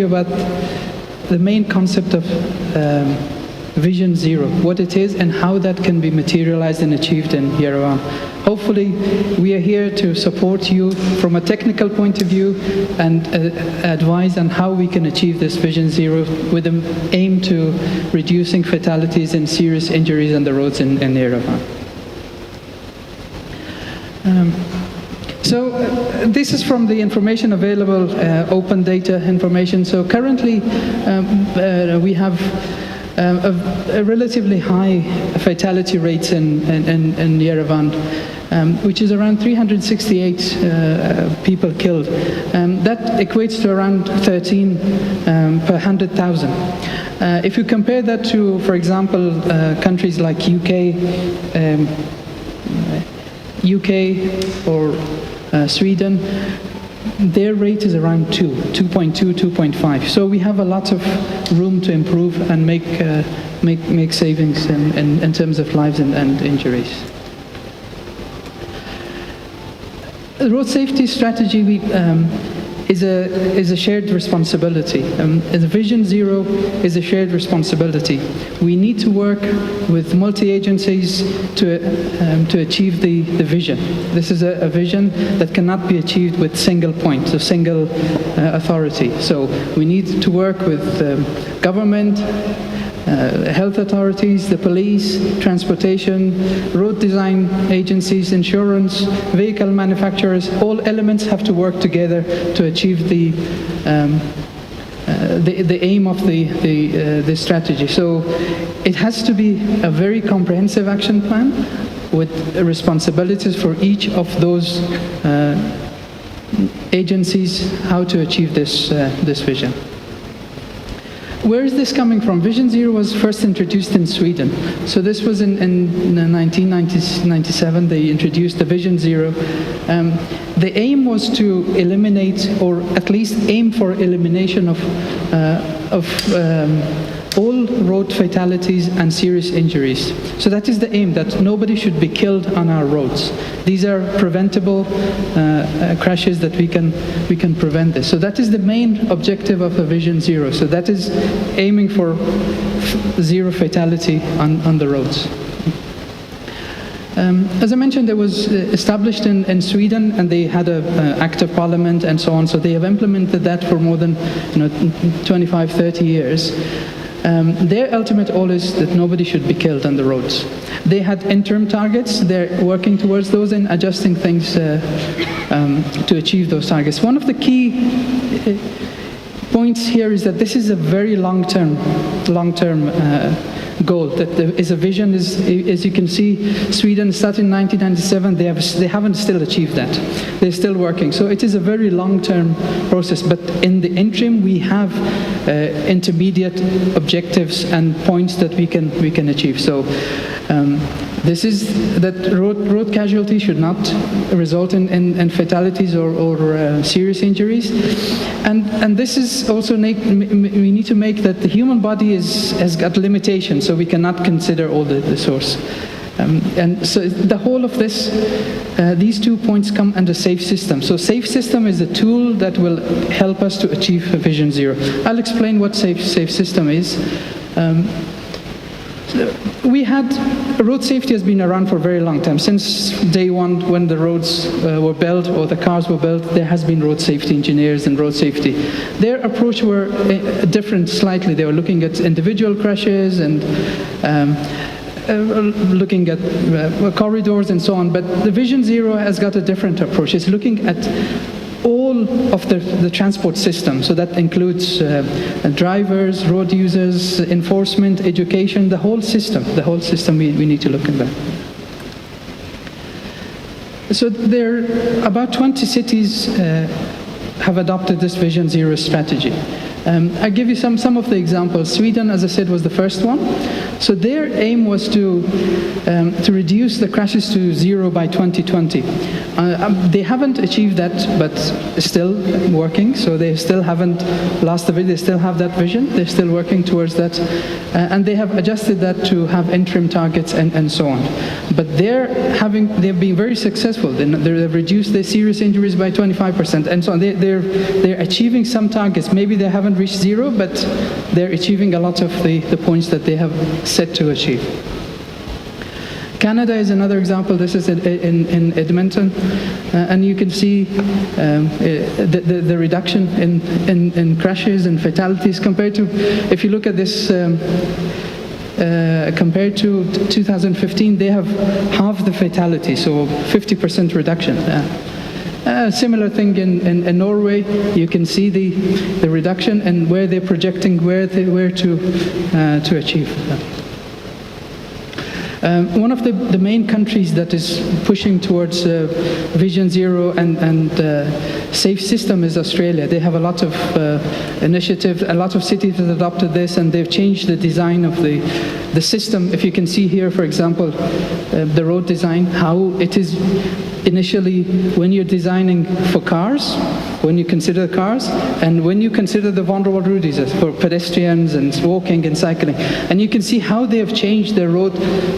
you about the main concept of Vision Zero, what it is and how that can be materialized and achieved in Yerevan. Hopefully, we are here to support you from a technical point of view and advise on how we can achieve this Vision Zero with an aim to reducing fatalities and serious injuries on the roads in Yerevan. So this is from the information available, open data information. So currently we have a relatively high fatality rates in Yerevan, which is around 368 people killed. That equates to around 13 per 100,000. If you compare that to, for example, countries like UK or Sweden, their rate is around 2.2, 2.5. So we have a lot of room to improve and make savings in terms of lives and injuries. The road safety strategy is a shared responsibility. The Vision Zero is a shared responsibility. We need to work with multi-agencies to achieve the vision. This is a vision that cannot be achieved with single point, a single authority. So we need to work with government, health authorities, the police, transportation, road design agencies, insurance, vehicle manufacturers. All elements have to work together to achieve the aim of the strategy. So it has to be a very comprehensive action plan with responsibilities for each of those agencies how to achieve this vision. Where is this coming from? Vision Zero was first introduced in Sweden. So this was in 1997, they introduced the Vision Zero. The aim was to eliminate, or at least aim for elimination of all road fatalities and serious injuries. So that is the aim, that nobody should be killed on our roads. These are preventable crashes that we can prevent this. So that is the main objective of a Vision Zero. So that is aiming for zero fatality on the roads. As I mentioned, it was established in Sweden, and they had an act of parliament and so on. So they have implemented that for more than 25, 30 years. Their ultimate goal is that nobody should be killed on the roads. They had interim targets. They're working towards those and adjusting things to achieve those targets. One of the key points here is that this is a very long-term goal. That there is a vision. As you can see, Sweden started in 1997. They haven't still achieved that. They're still working. So it is a very long-term process. But in the interim, we have intermediate objectives and points that we can achieve. So this is that road casualty should not result in fatalities or serious injuries, and this is also we need to make that the human body has got limitations, so we cannot consider all the source. And so the whole of this, these 2 points come under safe system. So safe system is a tool that will help us to achieve Vision Zero. I'll explain what safe system is. Road safety has been around for a very long time. Since day one, when the roads were built or the cars were built, there has been road safety engineers and road safety. Their approach were different slightly. They were looking at individual crashes and looking at corridors and so on. But the Vision Zero has got a different approach. It's looking at all of the transport system. So that includes drivers, road users, enforcement, education, the whole system. The whole system we need to look at that. So there are about 20 cities have adopted this Vision Zero strategy. I give you some of the examples. Sweden, as I said, was the first one. So their aim was to reduce the crashes to zero by 2020. They haven't achieved that, but still working. So they still haven't lost the vision. They still have that vision. They're still working towards that, and they have adjusted that to have interim targets and so on. But they've been very successful. They've reduced their serious injuries by 25% and so on. They're achieving some targets. Maybe they haven't reached zero, but they're achieving a lot of the points that they have set to achieve. Canada is another example. This is in Edmonton, and you can see the reduction in crashes and fatalities compared to, if you look at this, compared to 2015, they have half the fatality, so 50% reduction. Similar thing in Norway. You can see the reduction and where they're projecting where to achieve. One of the main countries that is pushing towards Vision Zero and safe system is Australia. They have a lot of initiatives, a lot of cities have adopted this, and they've changed the design of the system. If you can see here, for example, the road design, how it is initially when you're designing for cars, when you consider cars, and when you consider the vulnerable road users for pedestrians and walking and cycling. And you can see how they have changed their road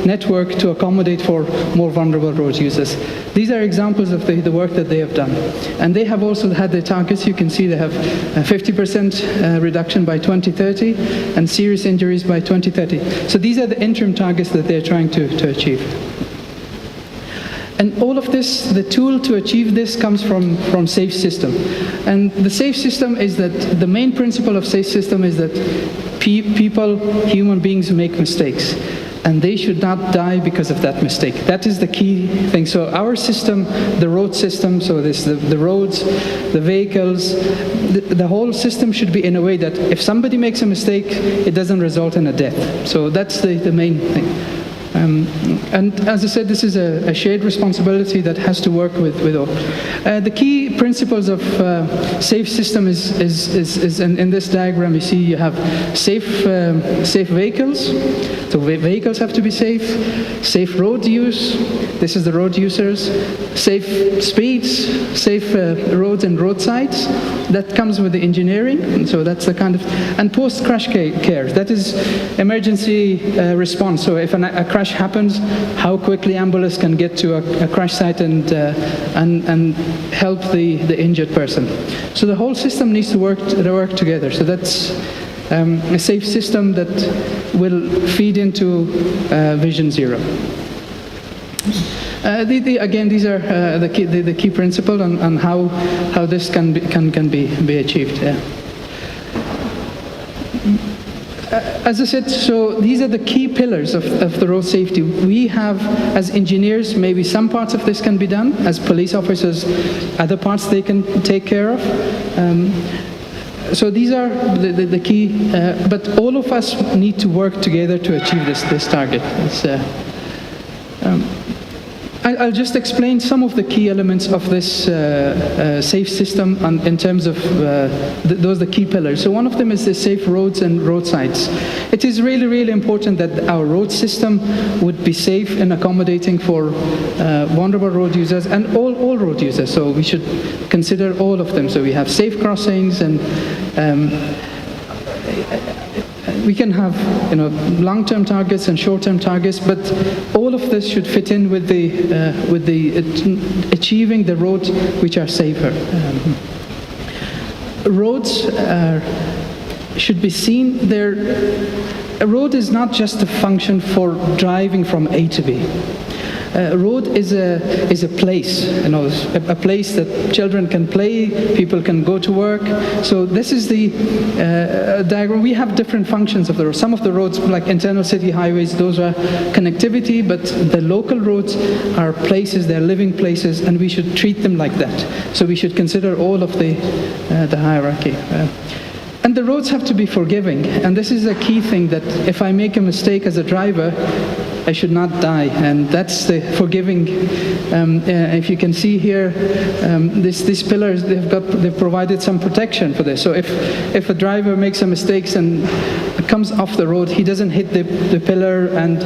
network to accommodate for more vulnerable road users. These are examples of the work that they have done. And they have also had their targets. You can see they have a 50% reduction by 2030 and serious injuries by 2030. So these are the interim targets that they're trying to achieve. And all of this, the tool to achieve this comes from safe system. And the safe system is that the main principle of safe system is that people, human beings make mistakes. And they should not die because of that mistake. That is the key thing. So our system, the road system, so this the roads, the vehicles, the whole system should be in a way that if somebody makes a mistake, it doesn't result in a death. So that's the main thing. And as I said, this is a shared responsibility that has to work with all. The key principles of safe system is in this diagram. You see, you have safe vehicles. So vehicles have to be safe road use. This is the road users. Safe speeds, safe roads and roadsides. That comes with the engineering. And so that's the kind of, and post-crash care. That is emergency response. So if a crash happens, how quickly ambulance can get to a crash site and help the injured person. So the whole system needs to work together. So that's a safe system that will feed into Vision Zero. Again, these are the key principles on how this can be achieved. Yeah. As I said, so these are the key pillars of the road safety. We have, as engineers, maybe some parts of this can be done. As police officers, other parts they can take care of. So these are the key, but all of us need to work together to achieve this target. I'll just explain some of the key elements of this safe system in terms of those the key pillars. So one of them is the safe roads and roadsides. It is really, really important that our road system would be safe and accommodating for vulnerable road users and all road users. So we should consider all of them. So we have safe crossings and we can have long-term targets and short-term targets, but all of this should fit in with the achieving the roads which are safer. Roads should be seen. A road is not just a function for driving from A to B. A road is a place, a place that children can play, people can go to work. So this is the diagram. We have different functions of the road. Some of the roads, like internal city highways, those are connectivity, but the local roads are places, they're living places, and we should treat them like that. So we should consider all of the hierarchy. And the roads have to be forgiving, and this is a key thing, that if I make a mistake as a driver, I should not die, and that's the forgiving. If you can see here, these pillars, they've provided some protection for this. So if a driver makes a mistake and comes off the road, he doesn't hit the pillar, and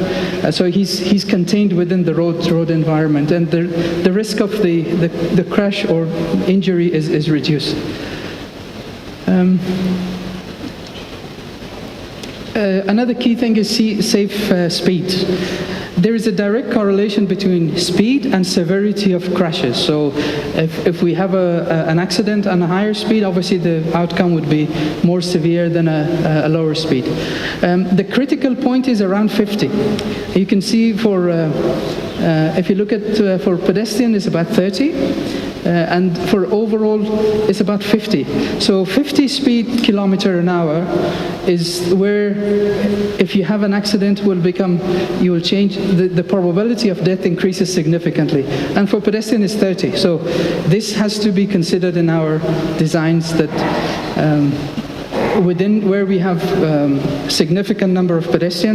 so he's contained within the road environment, and the risk of the crash or injury is reduced. Another key thing is safe speed. there is a direct correlation between speed and severity of crashes. So if we have an accident on a higher speed, obviously the outcome would be more severe than a lower speed. The critical point is around 50. You can see if you look at for pedestrian it's about 30. And for overall, it's about 50. So 50 speed kilometer an hour is where, if you have an accident, you will change, the probability of death increases significantly. And for pedestrian, it's 30. So this has to be considered in our designs that within where we have significant number of pedestrians,